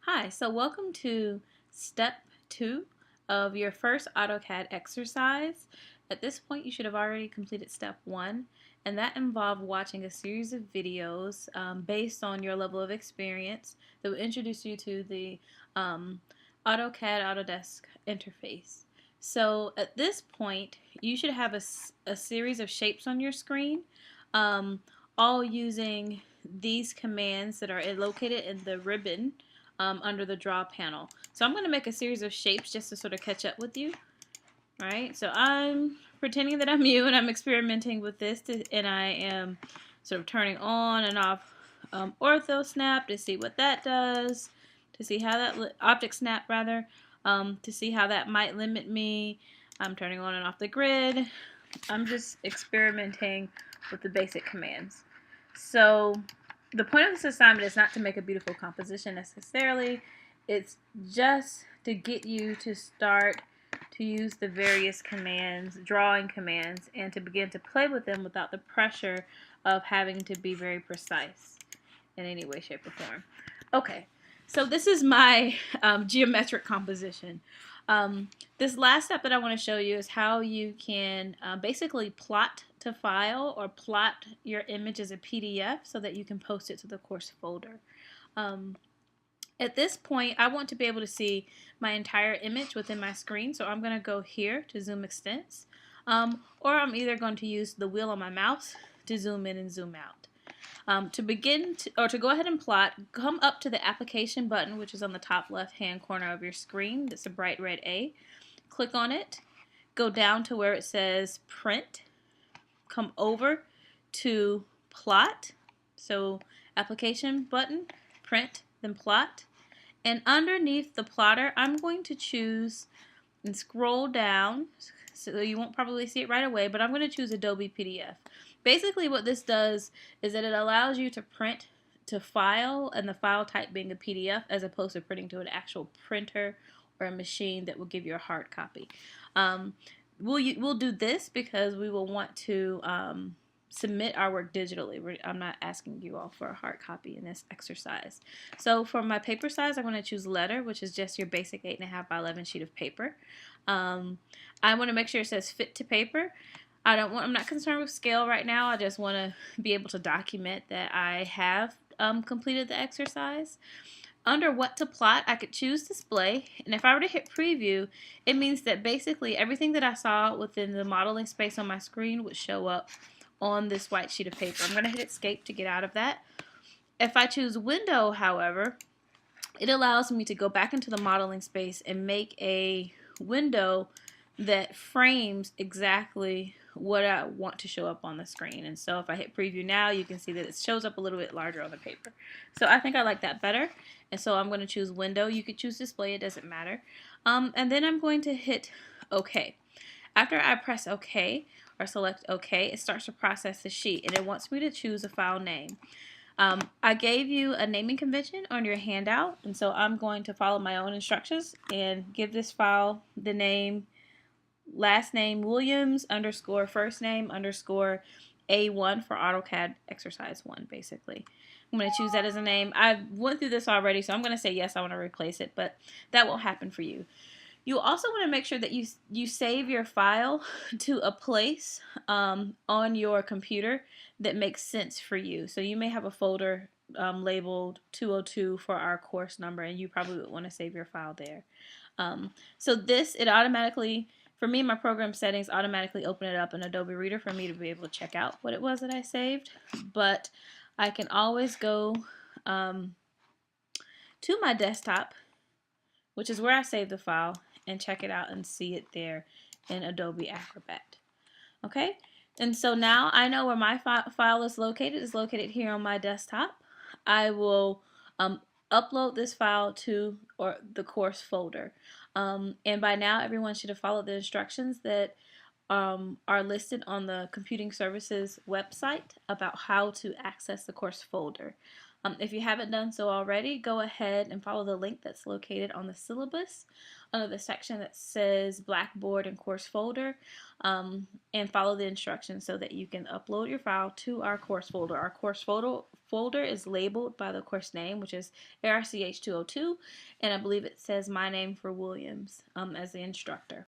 Hi, so welcome to step 2 of your first AutoCAD exercise. At this point, you should have already completed step 1, and that involved watching a series of videos based on your level of experience that will introduce you to the um, AutoCAD Autodesk interface. So at this point, you should have a series of shapes on your screen, um, all using these commands that are located in the ribbon under the draw panel. So I'm going to make a series of shapes just to sort of catch up with you. All right, so I'm pretending that I'm you and I'm experimenting with this and I am sort of turning on and off ortho snap to see what that does, to see how that object snap rather, to see how that might limit me. I'm turning on and off the grid. I'm just experimenting with the basic commands. So the point of this assignment is not to make a beautiful composition necessarily. It's just to get you to start to use the various commands, drawing commands, and to begin to play with them without the pressure of having to be very precise in any way, shape, or form. Okay, so this is my geometric composition. This last step that I want to show you is how you can basically plot to file or plot your image as a PDF so that you can post it to the course folder. At this point, I want to be able to see my entire image within my screen, so I'm going to go here to zoom extents, or I'm either going to use the wheel on my mouse to zoom in and zoom out. To go ahead and plot, come up to the application button, which is on the top left hand corner of your screen. That's a bright red A. Click on it, go down to where it says print, come over to plot, so application button, print, then plot, and underneath the plotter I'm going to choose and scroll down, so you won't probably see it right away, but I'm going to choose Adobe PDF. Basically what this does is that it allows you to print to file, and the file type being a PDF as opposed to printing to an actual printer or a machine that will give you a hard copy. We'll do this because we will want to submit our work digitally. I'm not asking you all for a hard copy in this exercise. So for my paper size, I'm going to choose letter, which is just your basic 8.5 by 11 sheet of paper. I want to make sure it says fit to paper. I'm not concerned with scale right now. I just want to be able to document that I have completed the exercise. Under what to plot, I could choose display, and if I were to hit preview, it means that basically everything that I saw within the modeling space on my screen would show up on this white sheet of paper. I'm going to hit escape to get out of that. If I choose window, however, it allows me to go back into the modeling space and make a window that frames exactly what I want to show up on the screen. And so if I hit preview now, you can see that it shows up a little bit larger on the paper. So I think I like that better. And so I'm going to choose window. You could choose display, it doesn't matter. And then I'm going to hit OK. After I press OK or select OK, it starts to process the sheet and it wants me to choose a file name. I gave you a naming convention on your handout, and so I'm going to follow my own instructions and give this file the name last name Williams underscore first name underscore A1 for AutoCAD exercise 1, basically. I'm going to choose that as a name. I went through this already, so I'm going to say yes, I want to replace it, but that won't happen for you. You also want to make sure that you save your file to a place on your computer that makes sense for you. So you may have a folder labeled 202 for our course number, and you probably would want to save your file there. So it automatically, for me, my program settings automatically open it up in Adobe Reader for me to be able to check out what it was that I saved. But I can always go to my desktop, which is where I saved the file, and check it out and see it there in Adobe Acrobat. Okay, and so now I know where my file is located. It's located here on my desktop. I will upload this file to the course folder. And by now everyone should have followed the instructions that are listed on the Computing Services website about how to access the course folder. If you haven't done so already, go ahead and follow the link that's located on the syllabus under the section that says Blackboard and course folder, and follow the instructions so that you can upload your file to our course folder. Our course folder is labeled by the course name, which is ARCH 202, and I believe it says My Name for Williams as the instructor.